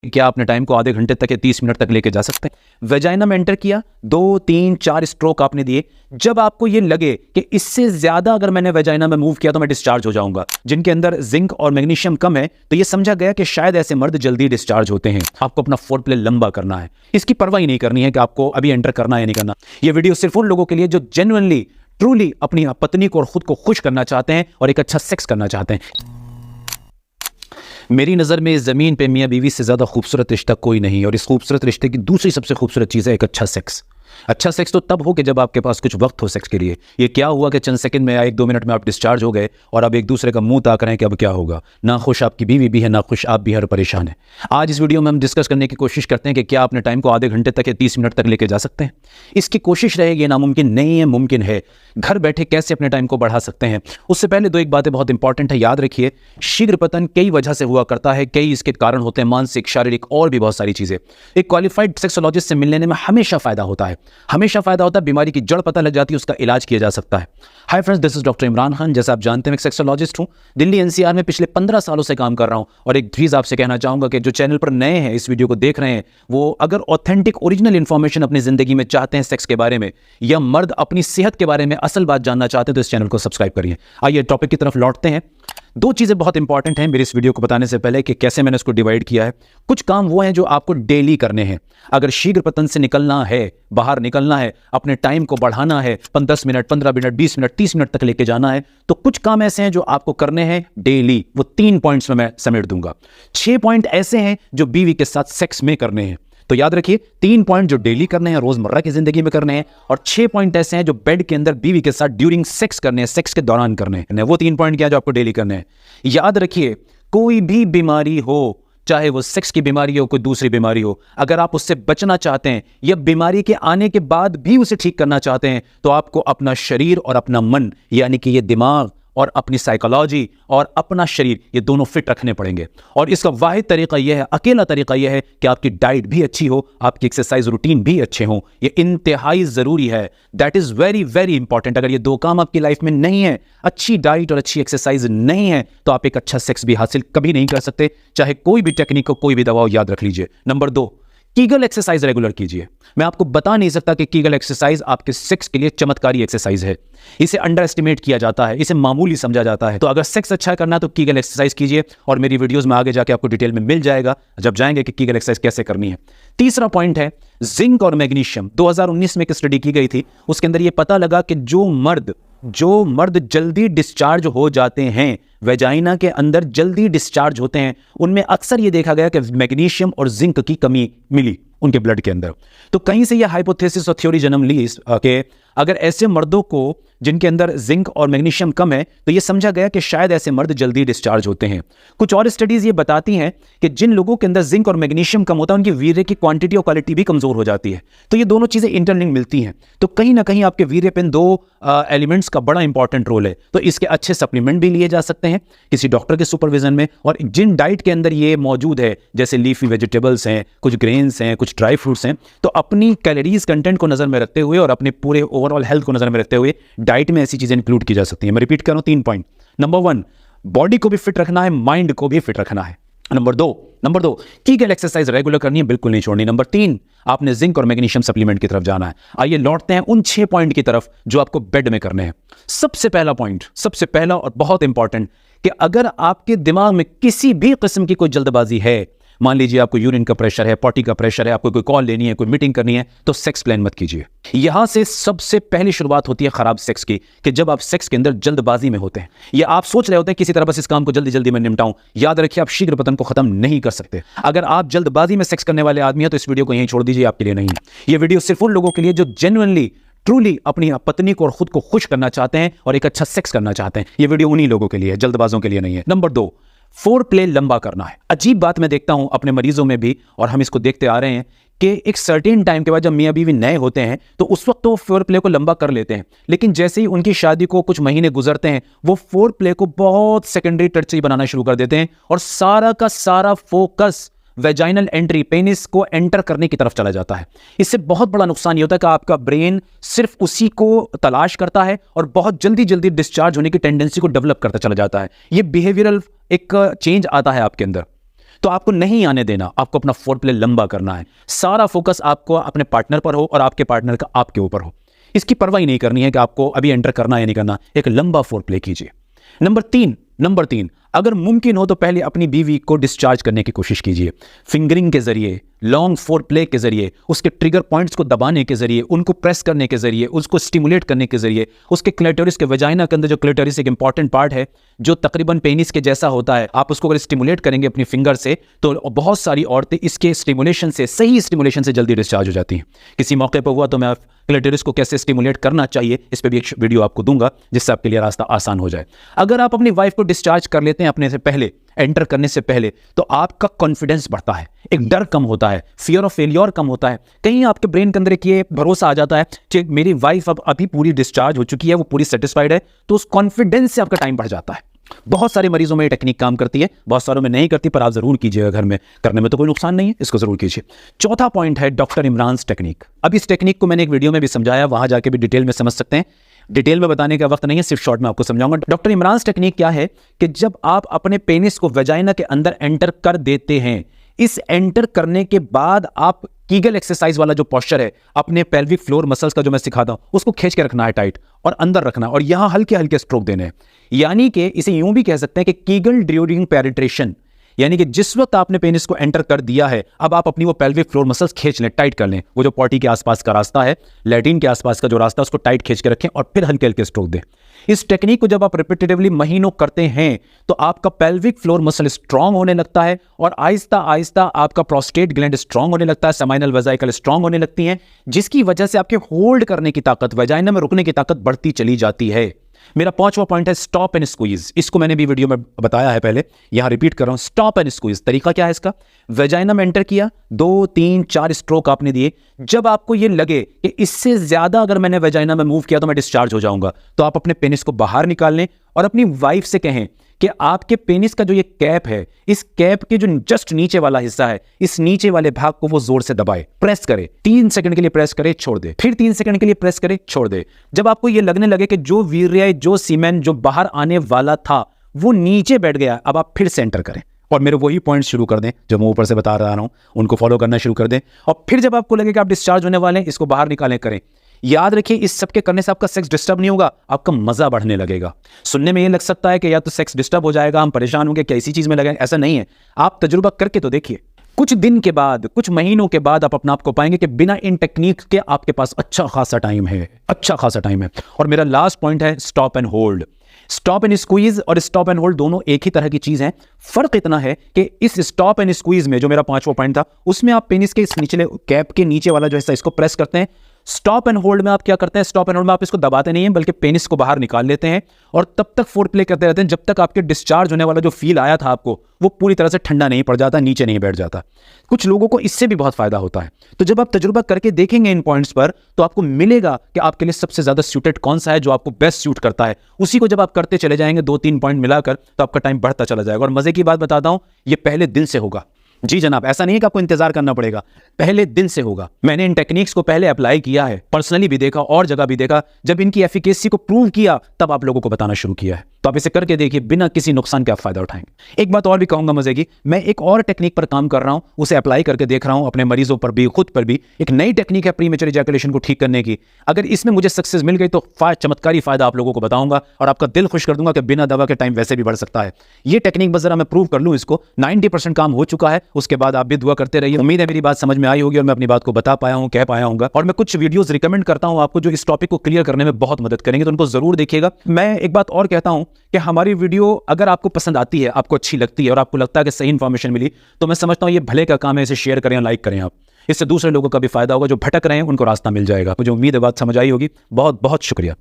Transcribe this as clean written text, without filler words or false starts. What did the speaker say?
क्या आपने टाइम को आधे घंटे तक या 30 मिनट तक लेके जा सकते हैं? वेजाइना में एंटर किया, 2, 3, 4 स्ट्रोक आपने दिए। जब आपको ये लगे कि इससे ज्यादा अगर मैंने वेजाइना में मूव किया तो मैं डिस्चार्ज हो जाऊंगा, जिनके अंदर जिंक और मैग्नीशियम कम है, तो ये समझा गया कि शायद ऐसे मर्द जल्दी डिस्चार्ज होते हैं। आपको अपना फोर प्ले लंबा करना है, इसकी परवाह ही नहीं करनी है कि आपको अभी एंटर करना है या नहीं करना। ये वीडियो सिर्फ उन लोगों के लिए जो जेन्युइनली ट्रूली अपनी पत्नी को और खुद को खुश करना चाहते हैं और एक अच्छा सेक्स करना चाहते हैं। मेरी नज़र में इस ज़मीन पे मियाँ बीवी से ज़्यादा खूबसूरत रिश्ता कोई नहीं, और इस खूबसूरत रिश्ते की दूसरी सबसे खूबसूरत चीज़ है एक अच्छा सेक्स। अच्छा सेक्स तो तब हो कि जब आपके पास कुछ वक्त हो सेक्स के लिए। ये क्या हुआ कि चंद सेकंड में या 1-2 मिनट में आप डिस्चार्ज हो गए और अब एक दूसरे का मुंह ताक रहे हैं कि अब क्या होगा। ना खुश आपकी बीवी भी है, ना खुश आप भी हर परेशान है। आज इस वीडियो में हम डिस्कस करने की कोशिश करते हैं कि क्या अपने टाइम को आधे घंटे तक या 30 मिनट तक लेके जा सकते हैं। इसकी कोशिश रहेगी, नामुमकिन नहीं है, मुमकिन है। घर बैठे कैसे अपने टाइम को बढ़ा सकते हैं। उससे पहले 2 एक बातें बहुत इंपॉर्टेंट है, याद रखिए। शीघ्र पतन कई वजह से हुआ करता है, कई इसके कारण होते हैं, मानसिक, शारीरिक और भी बहुत सारी चीजें। एक क्वालिफाइड सेक्सोलॉजिस्ट से मिलने में हमेशा फायदा होता है, हमेशा फायदा होता है। बीमारी की जड़ पता लग जाती है, उसका इलाज किया जा सकता है। Hi friends, this is doctor Imran Khan. जैसा आप जानते हैं, मैं एक सेक्सोलॉजिस्ट हूं, दिल्ली एनसीआर में पिछले 15 सालों से काम कर रहा हूं। और एक चीज आपसे कहना चाहूंगा कि जो चैनल पर नए हैं, इस वीडियो को देख रहे हैं, वो अगर ऑथेंटिक ओरिजिनल इंफॉर्मेशन अपनी जिंदगी में चाहते हैं सेक्स के बारे में, या मर्द अपनी सेहत के बारे में असल बात जानना चाहते हैं, तो इस चैनल को सब्सक्राइब करिए। आइए टॉपिक की तरफ लौटते हैं। 2 चीजें बहुत इंपॉर्टेंट हैं मेरे इस वीडियो को बताने से पहले कि कैसे मैंने इसको डिवाइड किया है। कुछ काम वो हैं जो आपको डेली करने हैं। अगर शीघ्र पतन से निकलना है, बाहर निकलना है, अपने टाइम को बढ़ाना है, 10 मिनट, 15 मिनट, 20 मिनट, 30 मिनट तक लेके जाना है, तो कुछ काम ऐसे हैं जो आपको करने हैं डेली। वो 3 पॉइंट्स में मैं समेट दूंगा। 6 पॉइंट ऐसे हैं जो बीवी के साथ सेक्स में करने हैं। तो याद रखिए, 3 पॉइंट जो डेली करने हैं, रोजमर्रा की जिंदगी में करने हैं, और 6 पॉइंट ऐसे हैं जो बेड के अंदर बीवी के साथ ड्यूरिंग सेक्स करने हैं, सेक्स के दौरान करने हैं। वो 3 पॉइंट क्या जो आपको डेली करने हैं। याद रखिए, कोई भी बीमारी हो, चाहे वो सेक्स की बीमारी हो, कोई दूसरी बीमारी हो, अगर आप उससे बचना चाहते हैं या बीमारी के आने के बाद भी उसे ठीक करना चाहते हैं, तो आपको अपना शरीर और अपना मन, यानी कि ये दिमाग और अपनी साइकोलॉजी और अपना शरीर, ये दोनों फिट रखने पड़ेंगे। और इसका वाहिद तरीका यह है, अकेला तरीका यह है कि आपकी डाइट भी अच्छी हो, आपकी एक्सरसाइज रूटीन भी अच्छे हो। ये इंतहाई जरूरी है। That is very very important. अगर ये 2 काम आपकी लाइफ में नहीं है, अच्छी डाइट और अच्छी एक्सरसाइज नहीं है, तो आप एक अच्छा सेक्स भी हासिल कभी नहीं कर सकते, चाहे कोई भी टेक्निक हो, कोई भी दवा हो। याद रख लीजिए। नंबर 2, कीगल एक्सरसाइज रेगुलर कीजिए। मैं आपको बता नहीं सकता कि कीगल एक्सरसाइज आपके सेक्स के लिए चमत्कारी एक्सरसाइज है। इसे अंडर एस्टिमेट किया जाता है, इसे मामूली समझा जाता है। तो अगर सेक्स अच्छा करना है तो कीगल एक्सरसाइज कीजिए, और मेरी वीडियोस में आगे जाके आपको डिटेल में मिल जाएगा जब जाएंगे कि कीगल एक्सरसाइज कैसे करनी है। तीसरा पॉइंट है जिंक और मैग्नीशियम। 2019 में एक स्टडी की गई थी, उसके अंदर यह पता लगा कि जो मर्द जल्दी डिस्चार्ज हो जाते हैं, वेजाइना के अंदर जल्दी डिस्चार्ज होते हैं, उनमें अक्सर यह देखा गया कि मैग्नीशियम और जिंक की कमी मिली उनके ब्लड के अंदर। तो कहीं से यह हाइपोथेसिस और थ्योरी जन्म ली कि अगर ऐसे मर्दों को जिनके अंदर जिंक और मैग्नीशियम कम है, तो यह समझा गया कि शायद ऐसे मर्द जल्दी डिस्चार्ज होते हैं। कुछ और स्टडीज ये बताती हैं कि जिन लोगों के अंदर जिंक और मैग्नीशियम कम होता है, उनकी वीर्य की क्वांटिटी और क्वालिटी भी कमजोर हो जाती है। तो ये दोनों चीजें इंटरलिंक मिलती हैं। तो कहीं ना कहीं आपके वीर्य पे इन 2 एलिमेंट्स का बड़ा इंपॉर्टेंट रोल है। तो इसके अच्छे सप्लीमेंट भी लिए जा सकते हैं किसी डॉक्टर के सुपरविजन में, और जिन डाइट के अंदर ये मौजूद है, जैसे लीफी वेजिटेबल्स हैं, कुछ ग्रेन्स हैं, कुछ ड्राई फ्रूट्स हैं, तो अपनी कैलोरीज कंटेंट को नजर में रखते हुए और अपने पूरे ओवरऑल हेल्थ को नजर में रखते हुए डाइट में ऐसी चीजें इंक्लूड की जा सकती हैं। मैं रिपीट कर रहा हूं 3 पॉइंट। नंबर 1, बॉडी को भी फिट रखना है, माइंड को भी फिट रखना है। नंबर 2, कीगल एक्सरसाइज रेगुलर करनी है, बिल्कुल नहीं छोड़नी। नंबर 3, आपने जिंक और मैग्नीशियम सप्लीमेंट की तरफ जाना है। आइए लौटते हैं उन 6 पॉइंट की तरफ जो आपको बेड में करने हैं। सबसे पहला और बहुत इंपॉर्टेंट, कि अगर आपके दिमाग में किसी भी किस्म की कोई जल्दबाजी है, मान लीजिए आपको यूरिन का प्रेशर है, पॉटी का प्रेशर है, आपको कोई कॉल लेनी है, कोई मीटिंग करनी है, तो सेक्स प्लान मत कीजिए। यहां से सबसे पहली शुरुआत होती है खराब सेक्स की, कि जब आप सेक्स के अंदर जल्दबाजी में होते हैं, या आप सोच रहे होते हैं किसी तरह बस इस काम को जल्दी जल्दी में निपटाऊं। याद रखिए, आप शीघ्र पतन को खत्म नहीं कर सकते। अगर आप जल्दबाजी में सेक्स करने वाले आदमी हैं, तो इस वीडियो को यहीं छोड़ दीजिए, आपके लिए नहीं है। यह वीडियो सिर्फ उन लोगों के लिए जो जेन्युइनली ट्रूली अपनी पत्नी को और खुद को खुश करना चाहते हैं और एक अच्छा सेक्स करना चाहते हैं। यह वीडियो उन्हीं लोगों के लिए है, जल्दबाजों के लिए नहीं है। नंबर 2, फोर प्ले लंबा करना है। अजीब बात मैं देखता हूं अपने मरीजों में भी, और हम इसको देखते आ रहे हैं कि एक सर्टेन टाइम के बाद जब मियां बीवी नए होते हैं, तो उस वक्त तो फोर प्ले को लंबा कर लेते हैं, लेकिन जैसे ही उनकी शादी को कुछ महीने गुजरते हैं, वो फोर प्ले को बहुत सेकेंडरी टर्चरी बनाना शुरू कर देते हैं, और सारा का सारा फोकस वेजाइनल एंट्री, पेनिस को एंटर करने की तरफ चला जाता है। इससे बहुत बड़ा नुकसान ये होता है कि आपका ब्रेन सिर्फ उसी को तलाश करता है और बहुत जल्दी जल्दी डिस्चार्ज होने की टेंडेंसी को डेवलप करता चला जाता है। ये बिहेवियरल एक चेंज आता है आपके अंदर। तो आपको नहीं आने देना, आपको अपना फोर प्ले लंबा करना है। सारा फोकस आपको अपने पार्टनर पर हो और आपके पार्टनर का आपके ऊपर हो। इसकी परवाह ही नहीं करनी है कि आपको अभी एंटर करना है या नहीं करना, एक लंबा फोर प्ले कीजिए। नंबर तीन, अगर मुमकिन हो तो पहले अपनी बीवी को डिस्चार्ज करने की कोशिश कीजिए। फिंगरिंग के जरिए, लॉन्ग फोर प्ले के जरिए, उसके ट्रिगर पॉइंट्स को दबाने के जरिए, उनको प्रेस करने के जरिए, उसको स्टिमुलेट करने के जरिए, उसके क्लिटोरिस के वजाइना के अंदर, जो क्लिटोरिस एक इंपॉर्टेंट पार्ट है जो तकरीबन पेनिस के जैसा होता है, आप उसको अगर स्टिमुलेट करेंगे अपनी फिंगर से तो बहुत सारी औरतें इसके स्टिमुलेशन से, सही स्टिमुलेशन से जल्दी डिस्चार्ज हो जाती हैं। किसी मौके पर हुआ तो मैं क्लिटोरिस को कैसे स्टिमुलेट करना चाहिए इस पर भी एक वीडियो आपको दूंगा जिससे आपके लिए रास्ता आसान हो जाए। अगर आप अपनी वाइफ को डिस्चार्ज कर लेते हैं अपने से पहले, एंटर करने से पहले, तो आपका कॉन्फिडेंस बढ़ता है, एक डर कम होता है, फियर ऑफ फेलियर कम होता है। कहीं आपके ब्रेन के अंदर एक ये भरोसा आ जाता है कि मेरी वाइफ अब अभी पूरी डिस्चार्ज हो चुकी है, वो पूरी सेटिस्फाइड है, तो उस कॉन्फिडेंस से आपका टाइम बढ़ जाता है। बहुत सारे मरीजों में ये टेक्निक काम करती है, बहुत सारों में नहीं करती, पर आप जरूर कीजिएगा घर में, करने में तो कोई नुकसान नहीं है, इसको जरूर कीजिए। चौथा पॉइंट है डॉक्टर इमरान टेक्निक। अब इस टेक्निक को मैंने एक वीडियो में भी समझाया, वहां जाके भी डिटेल में समझ सकते हैं, डिटेल में बताने का वक्त नहीं है, सिर्फ शॉर्ट में आपको समझाऊंगा। डॉक्टर इमरान टेक्निक क्या है कि जब आप अपने पेनिस को वेजाइना के अंदर एंटर कर देते हैं, इस एंटर करने के बाद आप कीगल एक्सरसाइज वाला जो पोस्चर है, अपने पेल्विक फ्लोर मसल्स का जो मैं सिखाता हूं, उसको खींच के रखना है टाइट और अंदर रखना, और यहां हल्के हल्के स्ट्रोक देने हैं। यानी कि इसे यूं भी कह सकते हैं कि कीगल ड्यूरिंग पेनिट्रेशन, यानी कि जिस वक्त आपने पेनिस को एंटर कर दिया है, अब आप अपनी वो पेल्विक फ्लोर मसल्स खींच लें, टाइट कर लें। वो जो पॉटी के आसपास का रास्ता है, लैटिन के आसपास का जो रास्ता है, उसको टाइट खींच के रखें और फिर हल्के हल्के स्ट्रोक दें। इस टेक्निक को जब आप रिपीटेटिवली महीनों करते हैं तो आपका पेल्विक फ्लोर मसल स्ट्रांग होने लगता है और आहिस्ता आहिस्ता आपका प्रोस्टेट ग्लैंड स्ट्रांग होने लगता है, सेमाइनल वेसिकल स्ट्रांग होने लगती हैं, जिसकी वजह से आपके होल्ड करने की ताकत, वेजाइना में रुकने की ताकत बढ़ती चली जाती है। मेरा पांचवा पॉइंट है स्टॉप एंड स्क्वीज। इसको मैंने भी वीडियो में बताया है पहले, यहां रिपीट कर रहा हूं। स्टॉप एंड स्क्वीज तरीका क्या है इसका? वेजाइना में एंटर किया, 2, 3, 4 स्ट्रोक आपने दिए। जब आपको ये लगे कि इससे ज्यादा अगर मैंने वेजाइना में मूव किया तो मैं डिस्चार्ज हो जाऊंगा, तो आप अपने पेनिस को बाहर निकाल लें और अपनी वाइफ से कहें कि आपके पेनिस का जो ये कैप है, इस कैप के जो जस्ट नीचे वाला हिस्सा है, इस नीचे वाले भाग को वो जोर से दबाए, प्रेस करे, 3 सेकंड के लिए प्रेस करे, छोड़ दे, फिर 3 सेकंड के लिए प्रेस करे, छोड़ दे। जब आपको ये लगने लगे कि जो वीर्य, जो सीमेन जो बाहर आने वाला था वो नीचे बैठ गया, अब आप फिर से एंटर करें और मेरे वही पॉइंट शुरू कर दें जो मैं ऊपर से बता रहा हूं, उनको फॉलो करना शुरू कर दें। और फिर जब आपको लगे कि आप डिस्चार्ज होने वाले हैं, इसको बाहर निकालें, करें। याद रखिए, इस सब के करने से आपका सेक्स डिस्टर्ब नहीं होगा, आपका मजा बढ़ने लगेगा। सुनने में ये लग सकता है कि या तो सेक्स डिस्टर्ब हो जाएगा, हम परेशान होंगे, क्या इसी चीज में लगे, ऐसा नहीं है। आप तजुर्बा करके तो देखिए, कुछ दिन के बाद, कुछ महीनों के बाद आप अपने आप को पाएंगे कि बिना इन टेक्निक के आपके पास अच्छा खासा टाइम है, अच्छा खासा टाइम है। और मेरा लास्ट पॉइंट है stop and hold. Stop and squeeze और स्टॉप एंड होल्ड दोनों एक ही तरह की चीज है। फर्क इतना है कि इस स्टॉप एंड स्क्वीज में, जो मेरा 5वां पॉइंट था, उसमें आप पेनिस के इस निचले कैप के नीचे वाला जो हिस्सा, इसको प्रेस करते हैं। स्टॉप एंड होल्ड में आप क्या करते हैं? स्टॉप एंड होल्ड में आप इसको दबाते नहीं हैं, बल्कि पेनिस को बाहर निकाल लेते हैं और तब तक फोर प्ले करते रहते हैं जब तक आपके डिस्चार्ज होने वाला जो फील आया था आपको, वो पूरी तरह से ठंडा नहीं पड़ जाता, नीचे नहीं बैठ जाता। कुछ लोगों को इससे भी बहुत फायदा होता है। तो जब आप तजुर्बा करके देखेंगे इन पॉइंट्स पर, तो आपको मिलेगा कि आपके लिए सबसे ज्यादा सूटेड कौन सा है, जो आपको बेस्ट सूट करता है। उसी को जब आप करते चले जाएंगे 2-3 पॉइंट मिलाकर, तो आपका टाइम बढ़ता चला जाएगा। और मजे की बात बताता हूं, ये पहले दिन से होगा। जी जनाब, ऐसा नहीं है कि आपको इंतजार करना पड़ेगा, पहले दिन से होगा। मैंने इन टेक्निक्स को पहले अप्लाई किया है, पर्सनली भी देखा और जगह भी देखा। जब इनकी एफिकेसी को प्रूव किया, तब आप लोगों को बताना शुरू किया है। तो आप इसे करके देखिए, बिना किसी नुकसान के आप फायदा उठाएंगे। एक बात और भी कहूंगा मजे की, मैं एक और टेक्निक पर काम कर रहा हूं, उसे अप्लाई करके देख रहा हूं अपने मरीजों पर भी, खुद पर भी। एक नई टेक्निक है प्रीमेच्योर इजैकुलेशन को ठीक करने की। अगर इसमें मुझे सक्सेस मिल गई तो चमत्कारी फायदा आप लोगों को बताऊंगा और आपका दिल खुश कर दूंगा कि बिना दवा के टाइम वैसे भी बढ़ सकता है। ये टेक्निक बस जरा मैं प्रूव कर लूं इसको, 90% काम हो चुका है। उसके बाद आप भी दुआ करते रहिए। उम्मीद है मेरी बात समझ में आई होगी और मैं अपनी बात को बता पाया हूं, कह पाया हूं। और मैं कुछ वीडियोस रिकमेंड करता हूं आपको, जो इस टॉपिक को क्लियर करने में बहुत मदद करेंगे, तो उनको जरूर देखिएगा। मैं एक बात और कहता हूं कि हमारी वीडियो अगर आपको पसंद आती है, आपको अच्छी लगती है और आपको लगता है कि सही इंफॉर्मेशन मिली, तो मैं समझता हूं ये भले का काम है, इसे शेयर करें, लाइक करें आप। इससे दूसरे लोगों का भी फायदा होगा, जो भटक रहे हैं उनको रास्ता मिल जाएगा। मुझे उम्मीद है बात समझ आई होगी। बहुत बहुत शुक्रिया।